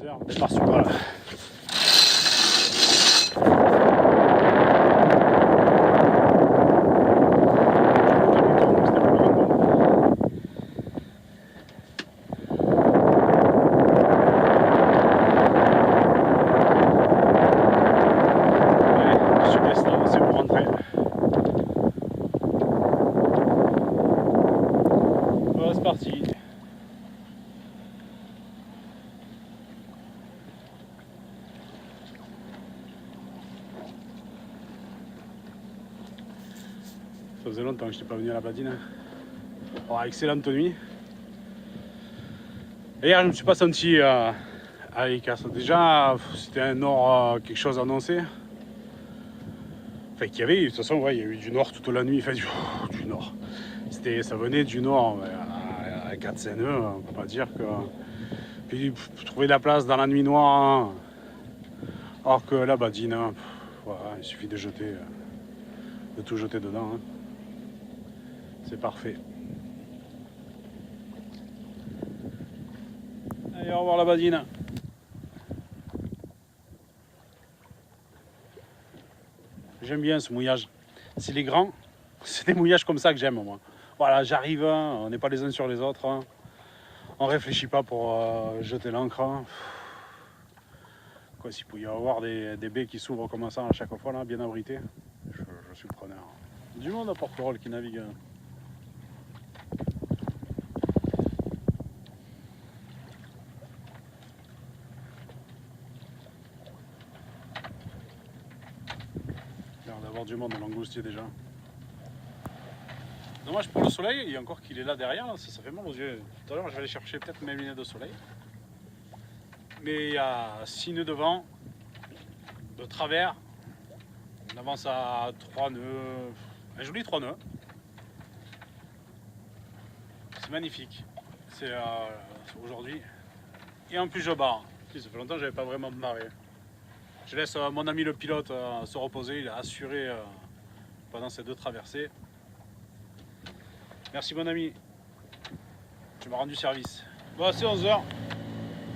11h, départ sur voilà. Voilà, c'est parti. Ça faisait longtemps que je n'étais pas venu à la Badine. Oh, excellente nuit. Hier, je ne me suis pas senti à l'Icas. Déjà, c'était un nord, quelque chose annoncé. Enfin, qu'il y avait, de toute façon, ouais, il y a eu du nord toute la nuit. Enfin, du nord. Ça venait du nord. À 4-5 nœuds, on ne peut pas dire que. Puis, trouver de la place dans la nuit noire. Hein. Alors que la Badine, hein, voilà, il suffit de jeter, de tout jeter dedans. Hein. C'est parfait. Allez, au revoir la Badine. J'aime bien ce mouillage. C'est les grands, c'est des mouillages comme ça que j'aime moi. Voilà, j'arrive, hein, on n'est pas les uns sur les autres. Hein. On réfléchit pas pour jeter l'encre. Hein. Quoi, s'il peut y avoir des baies qui s'ouvrent comme ça à chaque fois, là, bien abrités, je suis preneur. Du monde à Porquerolles qui navigue. D'avoir du monde dans l'angoustier déjà. Dommage pour le soleil, il y a encore qu'il est là derrière, là, ça fait mal aux yeux. Tout à l'heure je vais aller chercher peut-être mes lunettes de soleil. Mais il y a 6 nœuds de vent, de travers. On avance à 3 nœuds, un joli 3 nœuds. C'est magnifique. C'est aujourd'hui. Et en plus je barre. Ça fait longtemps que je n'avais pas vraiment barré. Je laisse mon ami le pilote se reposer, il a assuré pendant ces 2 traversées. Merci mon ami, tu m'as rendu service. Bon, c'est 11h,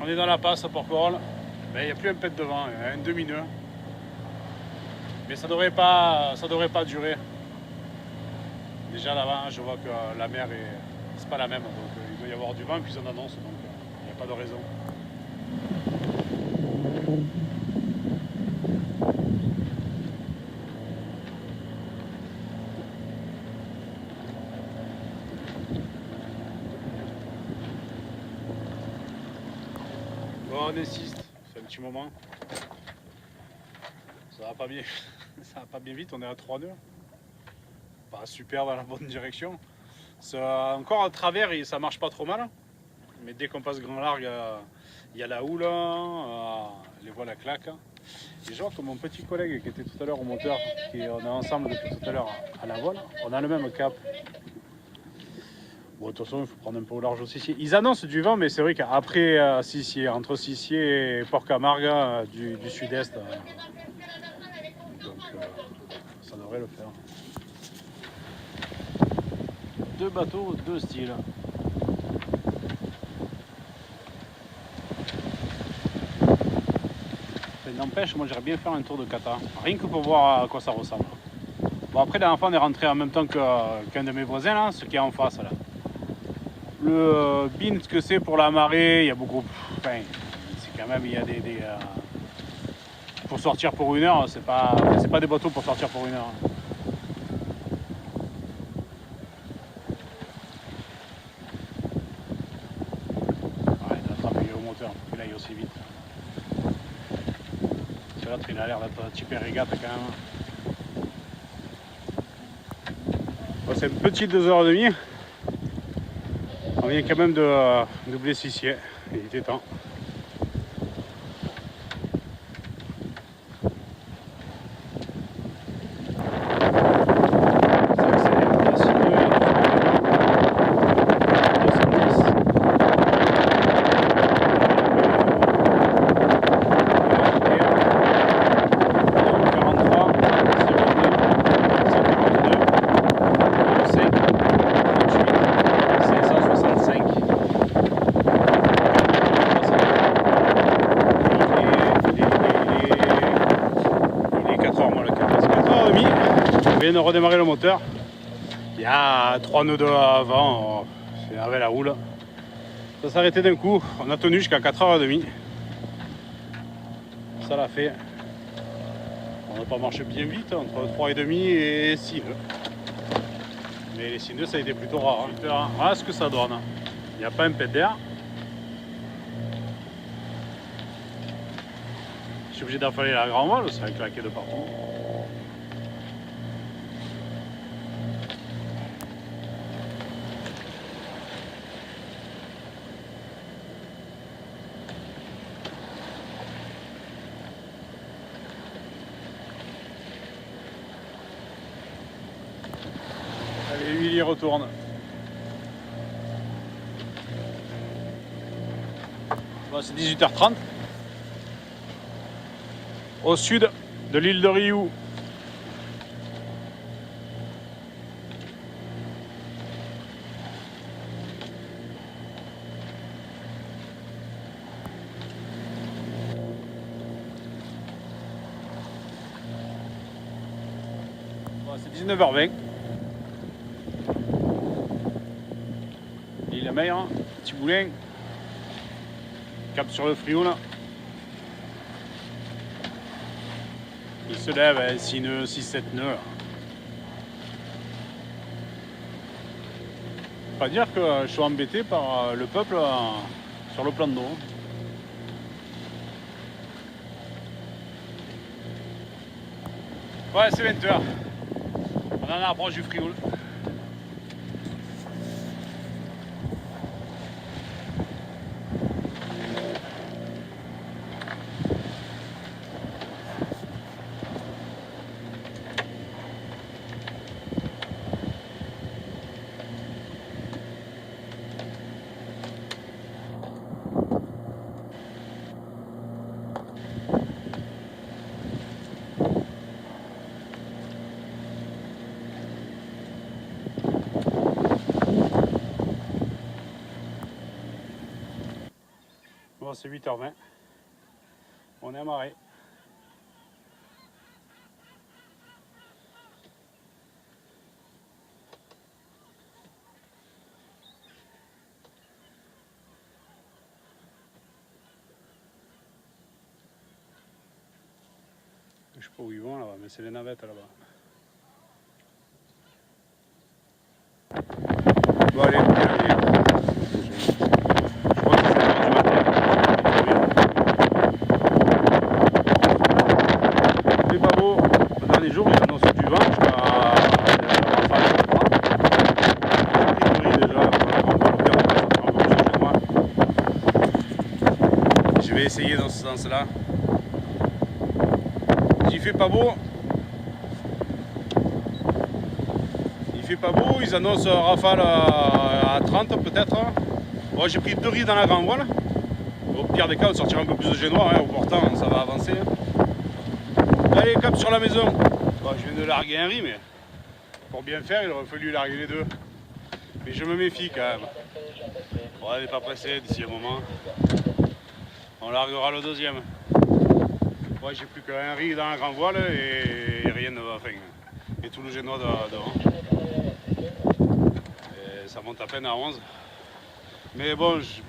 on est dans la passe à Porquerolles. Il n'y a plus un pet de vent, il y a un demi-nœud. Mais ça devrait pas durer. Déjà là-bas, je vois que la mer c'est pas la même, donc il doit y avoir du vent, puis on annonce, donc il n'y a pas de raison. Bon, on insiste, c'est un petit moment. Ça va pas bien, ça va pas bien vite, on est à 3 nœuds. Pas super dans la bonne direction. Encore à travers, ça marche pas trop mal. Mais dès qu'on passe grand largue, il y a la houle, les voiles claquent. Et je vois que mon petit collègue qui était tout à l'heure au moteur, on est ensemble depuis tout à l'heure à la voile, on a le même cap. Bon, de toute façon, il faut prendre un peu au large au Sissier. Ils annoncent du vent, mais c'est vrai qu'après Sissier, entre Sissier et Port-Camargue du sud-est, donc ça devrait le faire. 2 bateaux, 2 styles. N'empêche, moi j'aimerais bien faire un tour de kata, rien que pour voir à quoi ça ressemble. Bon, après, la dernière fois, on est rentré en même temps qu'un de mes voisins, là, ce qui est en face. Là. Le bin, ce que c'est pour la marée, il y a beaucoup. Enfin, c'est quand même, il y a des pour sortir pour 1 heure, c'est pas des bateaux pour sortir pour 1 heure. Ouais, il a attrapé au moteur pour qu'il aille aussi vite. L'autre, il a l'air d'être un petit peu régate quand même. Bon, c'est une petite 2h30. On vient quand même de doubler Sissier. Il était temps. vient de redémarrer le moteur. Il y a 3 nœuds avant, c'est avec la houle. Ça s'est arrêté d'un coup, on a tenu jusqu'à 4h30. Ça l'a fait. On n'a pas marché bien vite, entre 3h30 et 6 nœuds. Mais les 6 nœuds ça a été plutôt rare. Hein. Voilà ce que ça donne. Il n'y a pas un pet d'air. Je suis obligé d'affaler la grand voile, ça a claqué de partout. Allez, lui il y retourne. Bon, c'est 18h30. Au sud de l'île de Ryū. Bon, c'est 19h20. L'île Mère, petit boulin. Cap sur le Frioul. Il se lève à 6 nœuds, 6-7 nœuds. Pas dire que je suis embêté par le peuple sur le plan d'eau. Ouais, c'est 20h. On en approche du Frioul. Bon, c'est 8h20. On est amarré. Je sais pas où ils vont là-bas, mais c'est les navettes là-bas. Bon allez, allez. Je crois que c'est l'heure du matin. Il fait pas beau. Le dernier jour, ils annoncent du vent jusqu'à je vais essayer dans ce sens-là. Il fait pas beau. Il fait pas beau, ils annoncent rafale à 30 peut-être. Bon, j'ai pris 2 riz dans la grande voile. Au pire des cas, on sortira un peu plus de génois, hein, au portant ça va avancer. Allez, cap sur la maison. Bon, je viens de larguer un riz, mais pour bien faire, il aurait fallu larguer les 2. Mais je me méfie quand même. Bon, elle n'est pas pressée d'ici un moment. On larguera le 2e. Ouais, j'ai plus qu'un riz dans la grande voile et rien ne va. Enfin, et tout le génois devant. Et ça monte à peine à 11. Mais bon, j'ai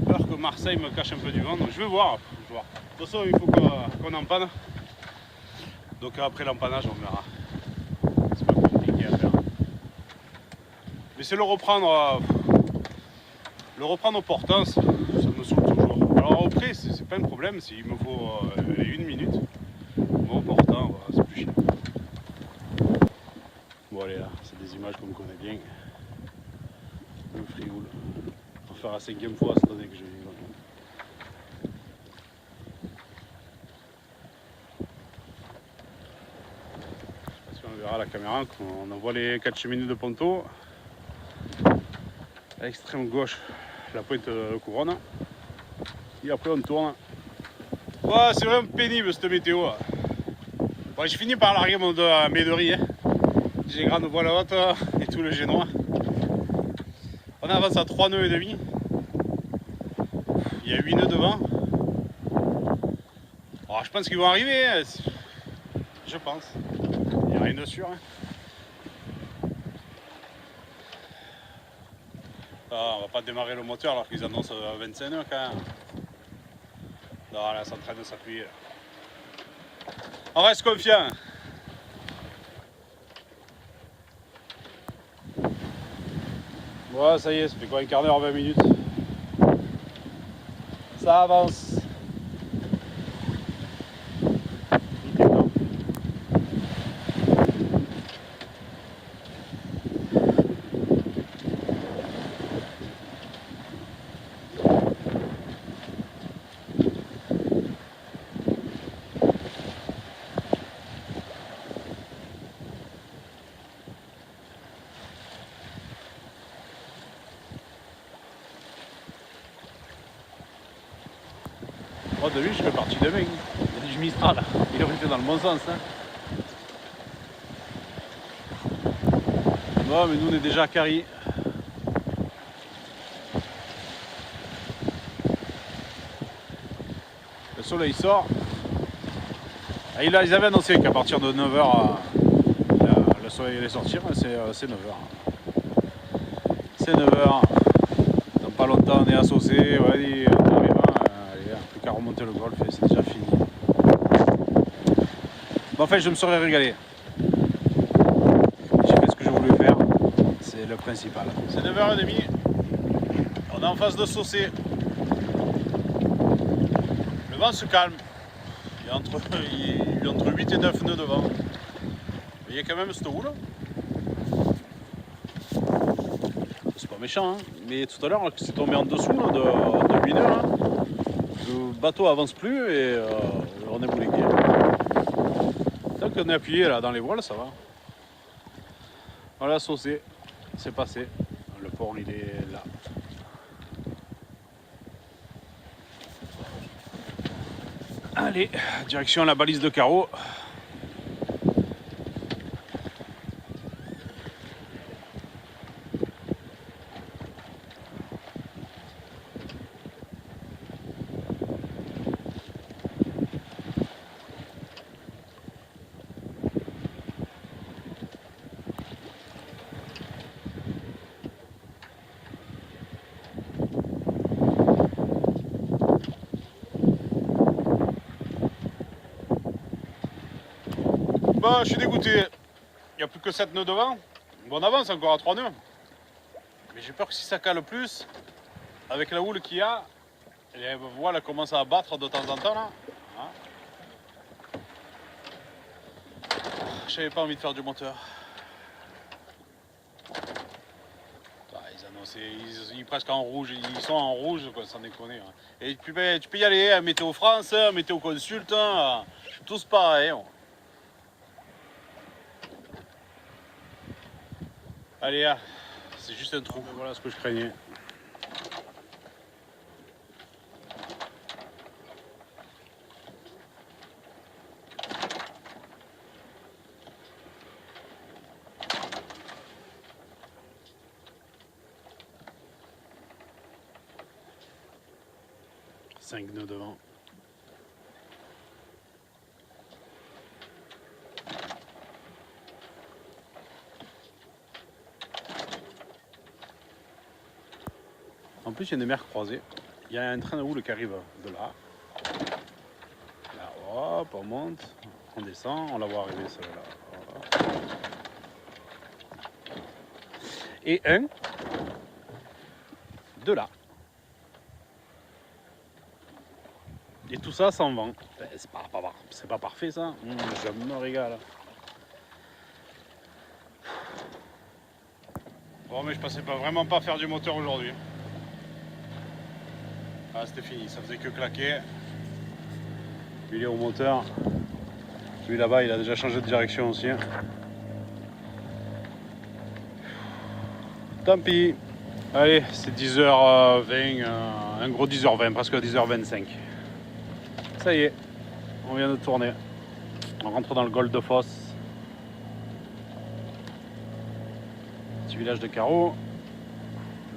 peur que Marseille me cache un peu du vent, donc je vais voir. De toute façon, il faut qu'on empanne. Donc après l'empannage, on verra. C'est pas compliqué à faire. Mais c'est le reprendre au portant, ça me saoule toujours. Alors après, c'est pas un problème, s'il me faut 1 minute. Bon, au portant, voilà, c'est plus chiant. Bon allez là, c'est des images qu'on connaît bien. Le Frioul. Pour faire la 5e fois cette année que je vis. On verra à la caméra qu'on envoie les 4 cheminées de Ponto. À l'extrême gauche, la pointe de couronne. Et après on tourne. Oh, c'est vraiment pénible cette météo. Bon, j'ai fini par larguer mes 2 riz. Hein. J'ai les grandes voiles hautes et tout le génois. On avance à 3 nœuds et demi. Il y a 8 nœuds devant. Alors, je pense qu'ils vont arriver. Je pense. Il n'y a rien de sûr. Hein. Ah, on va pas démarrer le moteur alors qu'ils annoncent 25 nœuds quand même. Non, là, c'est en train de s'appuyer. On reste confiant. Ouais, ça y est, ça fait quoi, un quart d'heure, 20 minutes. Ça avance. Moi, de lui, je serais parti demain. Il a dit, je Mistral. Il aurait fait dans le bon sens. Hein. Bon, mais nous, on est déjà à Carry. Le soleil sort. Et ils avaient annoncé qu'à partir de 9h, le soleil allait sortir. C'est 9h. C'est 9h. Dans pas longtemps, on est à Saucé. Ouais, on arrive. Allez, plus qu'à remonter le golf et c'est déjà fini. Bon, en fait, je me serais régalé. J'ai fait ce que je voulais faire. C'est le principal. C'est 9h30. On est en face de Saucé. Le vent se calme. Il y a entre 8 et 9 nœuds de vent. Mais il y a quand même cette houle. C'est pas méchant, hein. Mais tout à l'heure, c'est tombé en dessous là, de 8 nœuds. Hein. Le bateau avance plus et on est boulégué. Tant qu'on est appuyé là dans les voiles, ça va. Voilà, Saucé, c'est passé. Le port, il est là. Allez, direction la balise de carreau. Bah, je suis dégoûté. Il n'y a plus que 7 nœuds devant. Bon, on avance encore à 3 nœuds. Mais j'ai peur que si ça cale plus, avec la houle qu'il y a, les voiles commencent à battre de temps en temps là. Hein. J'avais pas envie de faire du moteur. Ils annonçaient, ils presque en rouge, ils sont en rouge, quoi, sans déconner. Hein. Et tu peux y aller, hein, Météo France, Météo Consult, hein, tous pareils. Hein. Allez, c'est juste un trou. Voilà ce que je craignais. Cinq nœuds devant. En plus, il y a des mers croisées. Il y a un train de houle qui arrive de là. Là, hop, on monte, on descend, on la voit arriver celle-là. Et un de là. Et tout ça sans vent. C'est pas parfait ça. Je me régale. Bon, mais je pensais vraiment pas faire du moteur aujourd'hui. Ah, c'était fini, ça faisait que claquer. Lui, il est au moteur. Lui là-bas, il a déjà changé de direction aussi. Tant pis. Allez, c'est 10h20, un gros 10h20, presque 10h25. Ça y est, on vient de tourner. On rentre dans le golfe de Fos. Petit village de Carreau.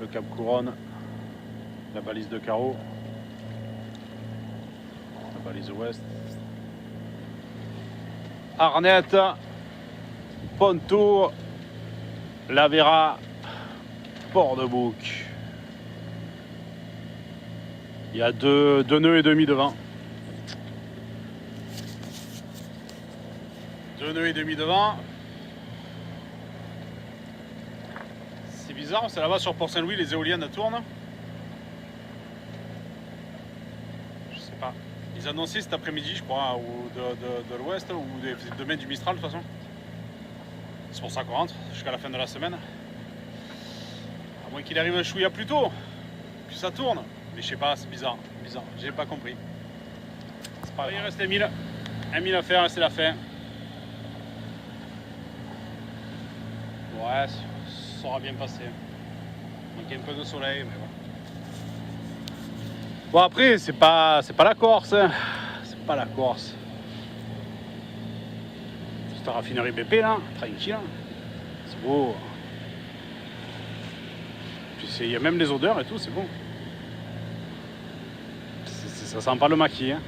Le Cap Couronne. La balise de Carreau. La balise ouest. Arnette. Pontour. La Vera. Port de Bouc. Il y a deux nœuds et demi devant. 2 nœuds et demi devant. C'est bizarre, c'est là-bas sur Port-Saint-Louis, les éoliennes tournent. Je sais pas. Ils annonçaient cet après-midi, je crois, ou de l'ouest, ou demain du Mistral de toute façon. C'est pour ça qu'on rentre jusqu'à la fin de la semaine. À moins qu'il arrive un chouïa plus tôt, que ça tourne. Mais je sais pas, c'est bizarre. Bizarre, j'ai pas compris. C'est pas grave. Il reste 1000 à faire et c'est la fin. Ouais, ça aura bien passé. Il manquait un peu de soleil, mais bon. Bon après, c'est pas la Corse. Hein. C'est pas la Corse. C'est la raffinerie BP là, tranquille. C'est beau. Puis il y a même les odeurs et tout, c'est bon. Ça sent pas le maquis. Hein.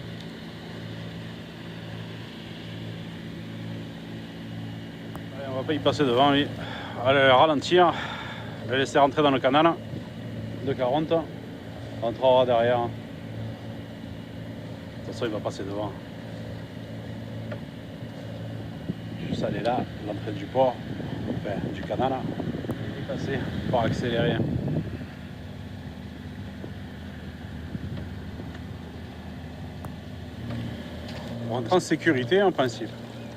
Allez, on va pas y passer devant lui. On va le ralentir. Le laisser rentrer dans le canal de 40. On rentrera derrière. De toute façon, il va passer devant. Juste aller là, l'entrée du port, enfin, du canal. Il est passé pour accélérer. On rentre en sécurité en principe.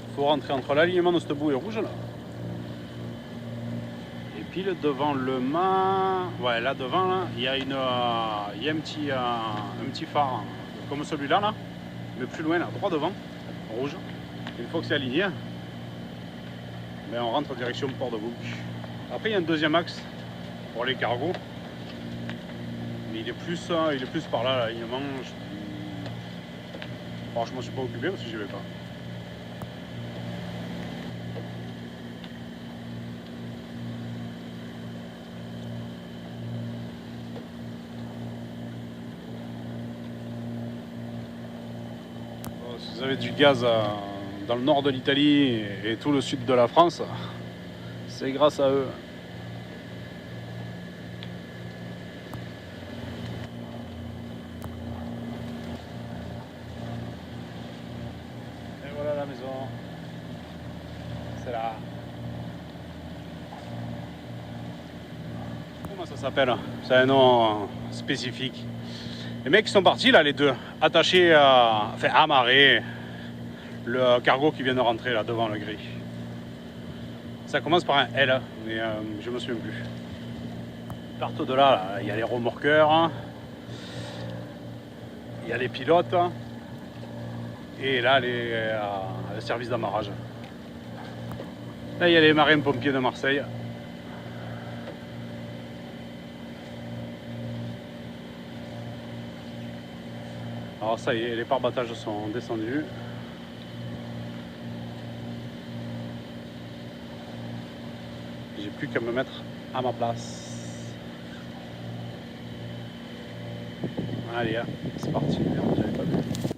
Il faut rentrer entre l'alignement de cette bouée rouge là. Et pile devant le mât. Ouais, là devant, là, il y a un petit phare comme celui-là, là, mais plus loin, là, droit devant, rouge. Une fois que c'est aligné, ben, on rentre en direction port de Bouc. Après, il y a un deuxième axe pour les cargos, mais il est plus par là, l'alignement. Je m'en suis pas occupé parce que j'y vais pas. Si vous avez du gaz dans le nord de l'Italie et tout le sud de la France, c'est grâce à eux. Et voilà la maison. C'est là. Comment ça s'appelle? C'est un nom spécifique. Les mecs qui sont partis là, les deux, attachés, amarrés, le cargo qui vient de rentrer là devant le gris. Ça commence par un L, mais je me souviens plus. Ils partent de là, il y a les remorqueurs, il y a les pilotes, et là le service d'amarrage. Là il y a les marins-pompiers de Marseille. Alors ça y est, les pare-battages sont descendus. J'ai plus qu'à me mettre à ma place. Allez, c'est parti. J'avais pas vu.